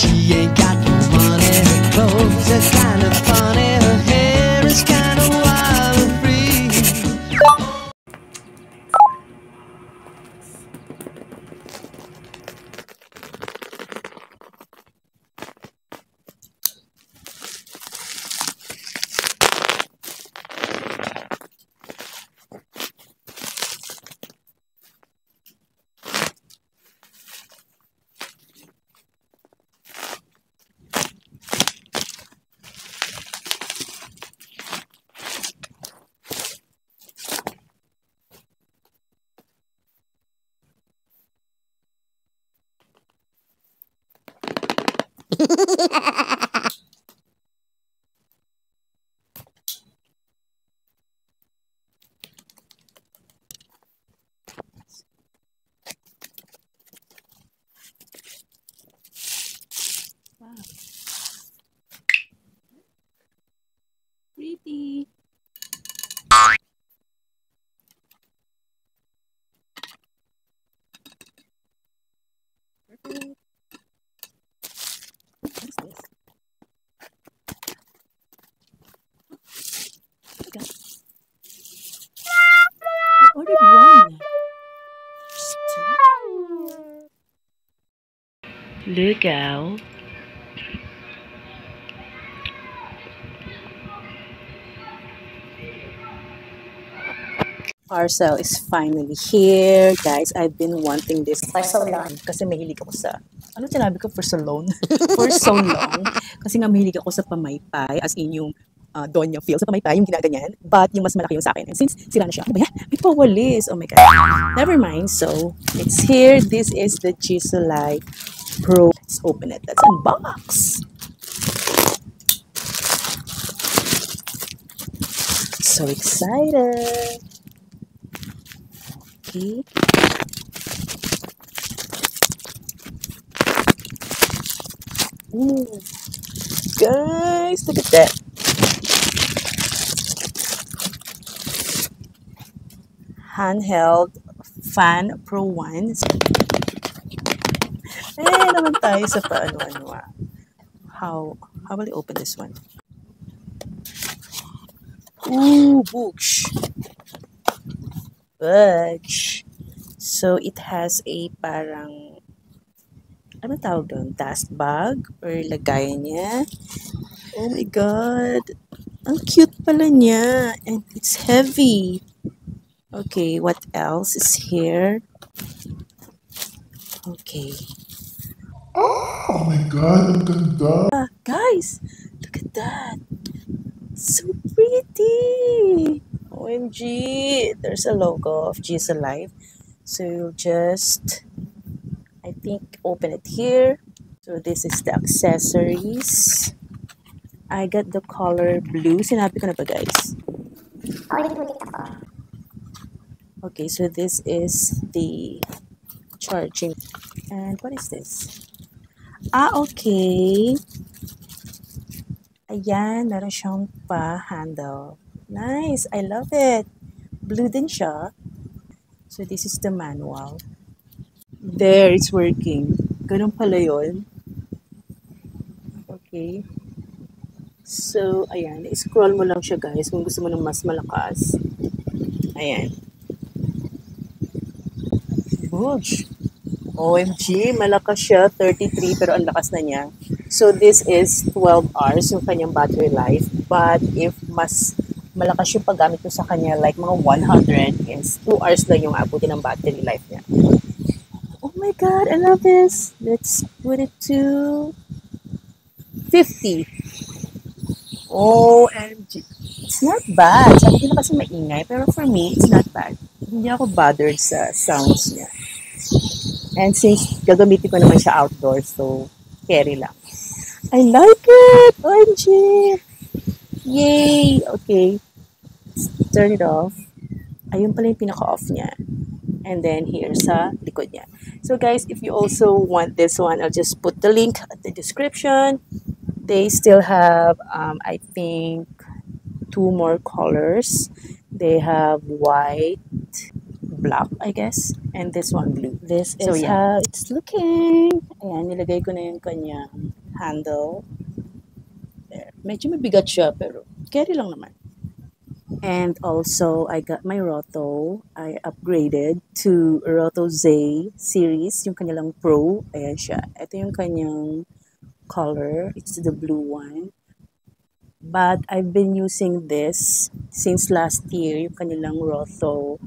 She ain't got no money, her clothes are kind of funny, her hair is kind of wild and free. Wow. Pretty. Perfect. What is this? Okay. I ordered one. Look out. Parcel is finally here. Guys, I've been wanting this for so long. Kasi mahilig ako sa, ano sinabi ko? For so long? For so long. Kasi nga mahilig ako sa pamaypay. As in yung Donya feel sa pamaypay, yung ginaganyan. But yung mas malaki yung sa akin. And since sira na siya, ano ba yan? May pawalis. Oh my God. Never mind. So, it's here. This is the Gisolite Pro. Let's open it. Let's unbox. So excited. Okay. Ooh. Guys, look at that. Handheld Fan Pro 1. Naman tayo sa paano-ano. How will I open this one? Ooh, books. Books. So, it has a parang, ano tawag doon? Dust bag or lagayan niya. Oh my God. Ang cute pala niya. And it's heavy. Okay, what else is here? Okay. Oh my God, ang ganda. Guys, look at that. So pretty. OMG. There's a logo of Gisolite. So you'll just, I think, open it here. So this is the accessories. I got the color blue. Sinabi ko na ba, guys? Okay, so this is the charging. And what is this? Okay. Ayan, meron siyang pa-handle. Nice, I love it. Blue din siya. So this is the manual. There, it's working. Ganun pala yun. Okay. So, ayan. I-scroll mo lang siya, guys, kung gusto mo ng mas malakas. Ayan. Gosh. OMG, malakas siya. 33, pero ang lakas na niya. So, this is 12 hours yung kanyang battery life. But, if mas malakas yung paggamit mo sa kanya, like mga 100, is 2 hours lang yung abutin ng battery life niya. Oh my God, I love this. Let's put it to 50. OMG. It's not bad. Sabi ko na kasi maingay, pero for me, it's not bad. Hindi ako bothered sa sounds niya. And since gagamitin ko naman siya outdoors, so carry lang. I like it! OMG! Yay! Okay. Let's turn it off. Ayun pala yung pinaka-off niya. And then here sa likod niya. So guys, if you also want this one, I'll just put the link at the description. They still have, I think, 2 more colors. They have white, black, I guess. And this one blue. This So, is yeah. how it's looking. Ayan, nilagay ko na yung kanyang handle. There. Medyo mabigat siya, pero carry lang naman. And also, I got my Roto. I upgraded to Roto Z series, yung kanilang Pro. Ayan siya. Ito yung kanyang color. It's the blue one. But I've been using this since last year, yung kanilang Roto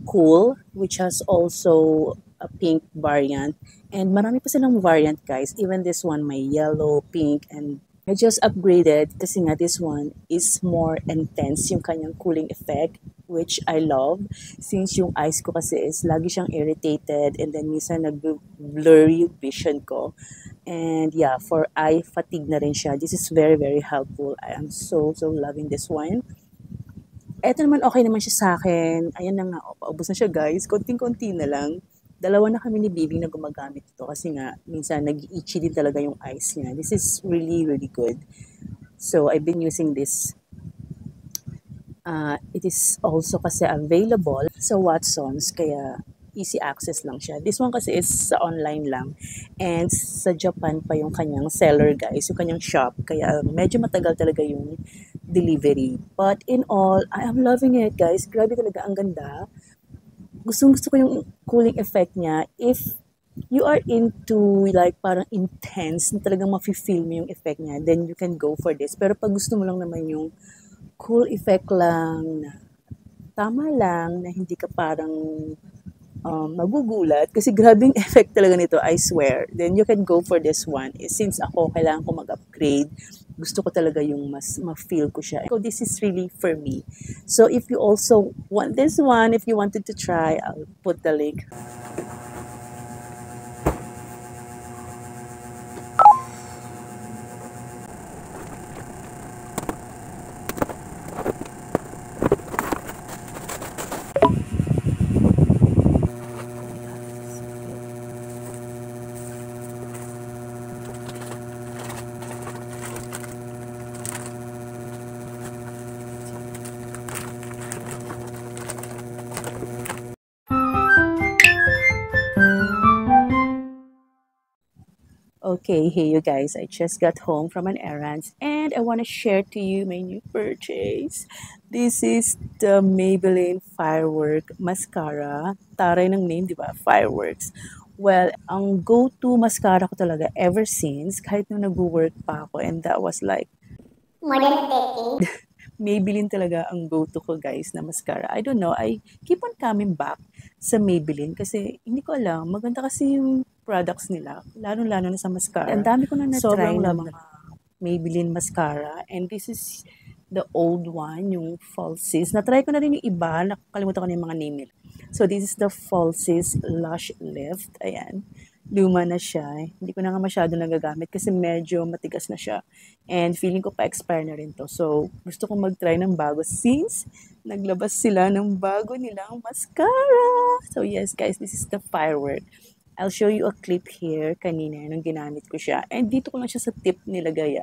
Cool, which has also a pink variant. And marami pa silang variant, guys. Even this one, may yellow, pink, and I just upgraded kasi nga this one is more intense yung kanyang cooling effect, which I love since yung eyes ko kasi is lagi siyang irritated and then minsan nag-blur yung vision ko. And yeah, for eye fatigue na rin siya. This is very, very helpful. I am so loving this one. Eto naman, okay naman siya sa akin. Ayan na nga, paubos na siya guys. Konting-konti na lang. Dalawa na kami ni Bibi na gumagamit ito kasi nga minsan nag-itchy din talaga yung eyes niya. This is really, really good. So, I've been using this. It is also kasi available sa Watsons, kaya easy access lang siya. This one kasi is sa online lang. And sa Japan pa yung kanyang seller guys, yung kanyang shop. Kaya medyo matagal talaga yung delivery. But in all, I am loving it guys. Grabe talaga, ang ganda. Gusto ko yung cooling effect niya. If you are into like parang intense, na talagang mafe-feel mo yung effect niya, then you can go for this. Pero pag gusto mo lang naman yung cool effect lang, na tama lang, na hindi ka parang magugulat, kasi grabing effect talaga nito, I swear, then you can go for this one. Since ako, kailangan ko mag-upgrade, gusto ko talaga yung mas ma-feel ko siya. So this is really for me. So if you also want this one, if you wanted to try, I'll put the link. Okay, hey you guys, I just got home from an errand and I want to share to you my new purchase. This is the Maybelline Firework Mascara. Taray ng name, di ba? Fireworks. Well, ang go-to mascara ko talaga ever since, kahit nung nag-work pa ako, and that was like More than a decade. Maybelline talaga ang go-to ko guys na mascara. I don't know, I keep on coming back sa Maybelline kasi hindi ko alam, maganda kasi yung products nila, lalo-lalo na sa mascara. Ang dami ko na na-try ng mga Maybelline mascara, and this is the old one, yung Falsies. Na-try ko na rin yung iba, nakakalimutan ko na yung mga name nila. So this is the Falsies Lash Lift. Ayan. Luma na siya. Hindi ko na nga masyado nagagamit kasi medyo matigas na siya. And feeling ko pa-expire na rin to. So, gusto kong mag-try ng bago since naglabas sila ng bago nilang mascara. So, yes guys, this is the Firework. I'll show you a clip here kanina nung ginamit ko siya. And dito ko lang siya sa tip nilagay.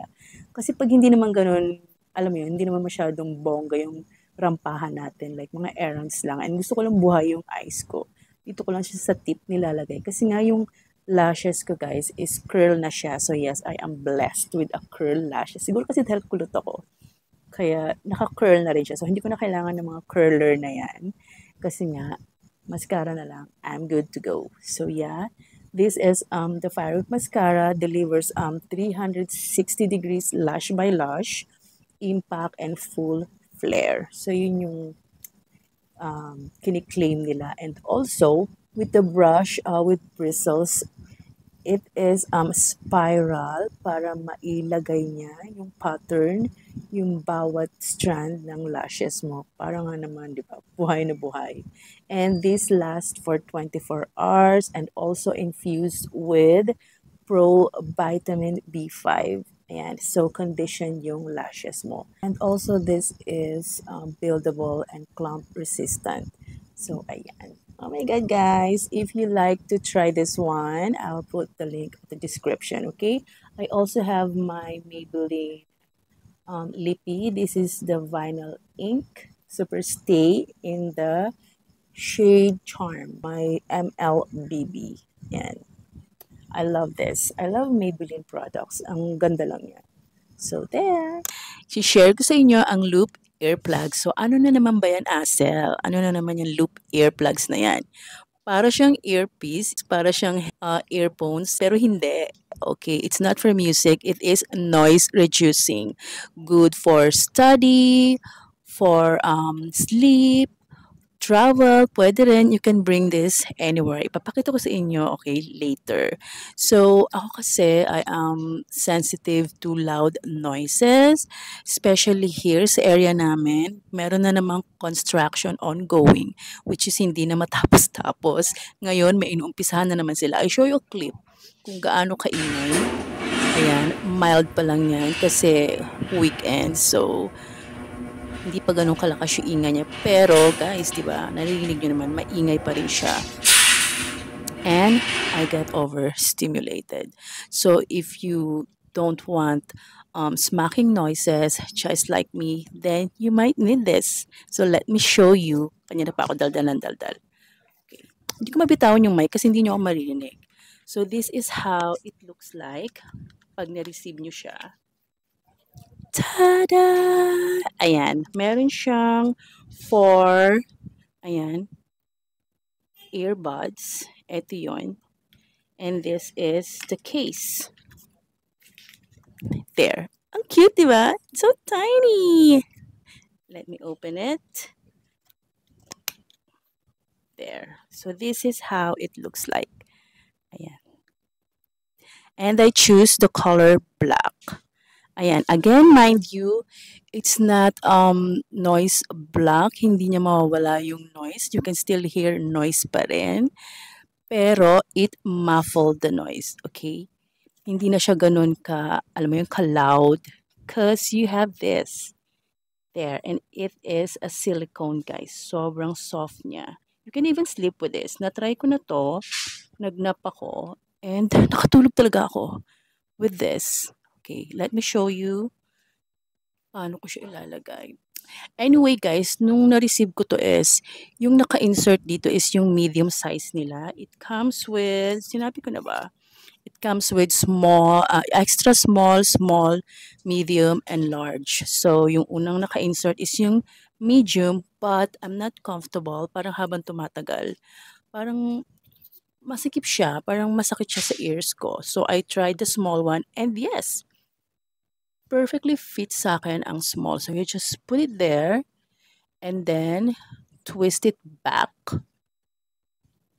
Kasi pag hindi naman ganun, alam mo yun, hindi naman masyadong bongga yung rampahan natin. Like mga errands lang. And gusto ko lang buhay yung eyes ko. Dito ko lang siya sa tip nilalagay. Kasi nga yung lashes ko guys is curl na siya. So yes, I am blessed with a curl lashes. Siguro kasi dahil kulot ako. Kaya naka-curl na rin siya. So hindi ko na kailangan ng mga curler na yan. Kasi nga, mascara na lang. I'm good to go. So yeah, this is the Firework Mascara. Delivers 360 degrees lash by lash, impact, and full flare. So yun yung kiniklaim nila. And also, with the brush with bristles, it is spiral para mailagay niya yung pattern, yung bawat strand ng lashes mo. Para nga naman, di ba, buhay na buhay. And this lasts for 24 hours and also infused with Pro Vitamin B5. Ayan, so condition yung lashes mo. And also this is buildable and clump resistant. So, ayan. Oh my God, guys, if you like to try this one, I'll put the link in the description, okay? I also have my Maybelline Lippy. This is the Vinyl Ink Super Stay in the Shade Charm by MLBB. Yan. I love this. I love Maybelline products. Ang ganda lang yan. So, there. Si-share ko sa inyo ang loop earplugs. So, ano na naman ba yan, Asel? Ano na naman yung loop earplugs na yan? Para siyang earpiece, para siyang earphones, pero hindi. Okay, it's not for music. It is noise reducing. Good for study, for sleep, travel, pwede rin. You can bring this anywhere. Ipapakita ko sa inyo, okay, later. So, ako kasi, I am sensitive to loud noises, especially here sa area namin. Meron na namang construction ongoing, which is hindi na matapos-tapos. Ngayon, may inuumpisahan na naman sila. I show you a clip kung gaano kaingay. Ayan, mild pa lang yan kasi weekend. So, hindi pa ganun kalakas yung ingay niya. Pero, guys, di ba, naririnig nyo naman, maingay pa rin siya. And I get overstimulated. So, if you don't want smacking noises, just like me, then you might need this. So, let me show you. Kanina pa ako daldal ng daldal. Okay. Hindi ko mabitawan yung mic kasi hindi nyo ako maririnig. So, this is how it looks like pag na-receive nyo siya. Tada! Ayan. Meron siyang 4, ayan, earbuds. Ito yun. And this is the case. There. Ang cute, di ba? So tiny. Let me open it. There. So this is how it looks like. Ayan. And I choose the color black. Ayan. Again, mind you, it's not noise block. Hindi niya mawawala yung noise. You can still hear noise pa rin. Pero it muffled the noise. Okay? Hindi na siya ganun ka, alam mo yung ka-loud. Because you have this. There. And it is a silicone, guys. Sobrang soft niya. You can even sleep with this. Na-try ko na to. Nagnap ako. And nakatulog talaga ako with this. Okay, let me show you paano ko siya ilalagay. Anyway guys, nung na-receive ko to is, yung naka-insert dito is yung medium size nila. It comes with, sinabi ko na ba? It comes with small, extra small, small, medium, and large. So, yung unang naka-insert is yung medium, but I'm not comfortable. Parang habang tumatagal, parang masikip siya. Parang masakit siya sa ears ko. So, I tried the small one, and yes, perfectly fit sa akin ang small. So, you just put it there and then twist it back.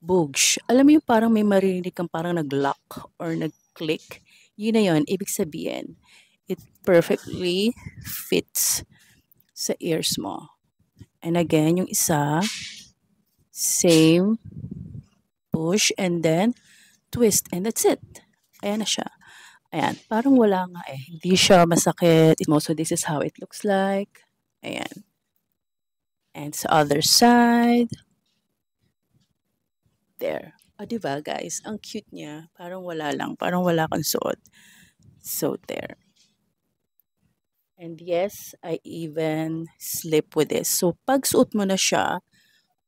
Boosh. Alam mo yung parang may marinig kang parang nag-lock or nag-click. Yun na yun. Ibig sabihin, it perfectly fits sa ears mo. And again, yung isa, same, push, and then twist. And that's it. Ayan na siya. Ayan, parang wala nga eh. Hindi siya masakit. So this is how it looks like. Ayan. And sa other side. There. O, diba guys? Ang cute niya. Parang wala lang. Parang wala kang suot. So, there. And yes, I even sleep with this. So, pag suot mo na siya,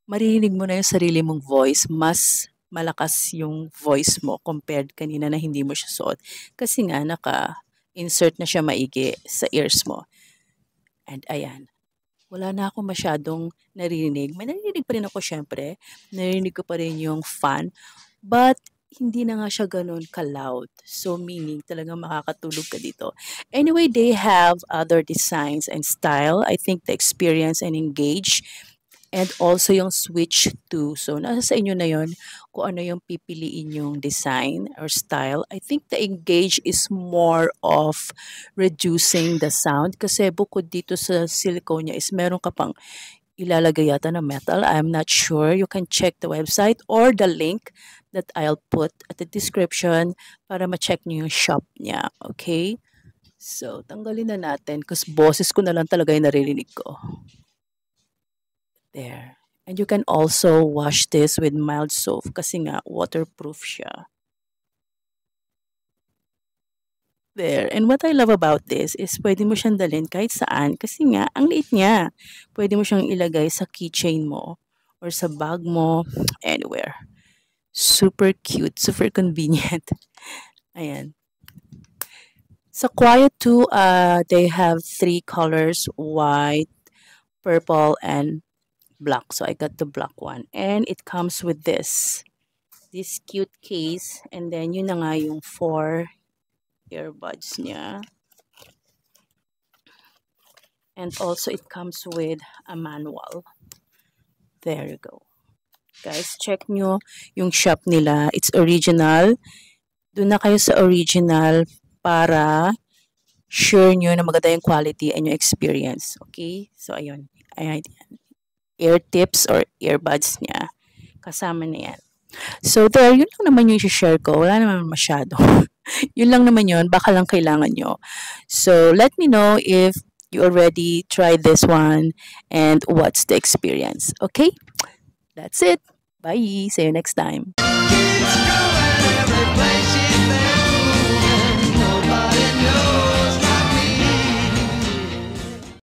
maririnig mo na yung sarili mong voice. Mas malakas yung voice mo compared kanina na hindi mo siya suot. Kasi nga, naka-insert na siya maigi sa ears mo. And ayan, wala na ako masyadong naririnig. May naririnig pa rin ako syempre. Naririnig ko pa rin yung fan. But, hindi na nga siya ganun ka-loud. So, meaning, talagang makakatulog ka dito. Anyway, they have other designs and style. I think the Experience and Engage. And also yung switch to. So, nasa sa inyo na yon kung ano yung pipiliin yung design or style. I think the Engage is more of reducing the sound. Kasi bukod dito sa silicone niya is meron ka pang ilalagay yata na metal. I'm not sure. You can check the website or the link that I'll put at the description para ma-check niyo yung shop niya. Okay? So, tanggalin na natin kasi boses ko na lang talaga yung naririnig ko. There. And you can also wash this with mild soap kasi nga waterproof siya. There. And what I love about this is pwede mo siyang dalhin kahit saan kasi nga ang liit niya. Pwede mo siyang ilagay sa keychain mo or sa bag mo, anywhere. Super cute, super convenient. Ayan. Sa Quiet 2, they have 3 colors, white, purple, and black. So I got the black one. And it comes with this cute case. And then yun na nga yung 4 earbuds niya. And also it comes with a manual. There you go. Guys, check nyo yung shop nila. It's original. Doon na kayo sa original para sure nyo na maganda yung quality and yung experience. Okay? So, ayun. Ayan. Ear tips or earbuds niya. Kasama na yan. So, there. Yun lang naman yung share ko. Wala naman masyado. Yun lang naman yun. Baka lang kailangan nyo. So, let me know if you already tried this one and what's the experience. Okay? That's it. Bye. See you next time. Keeps going every place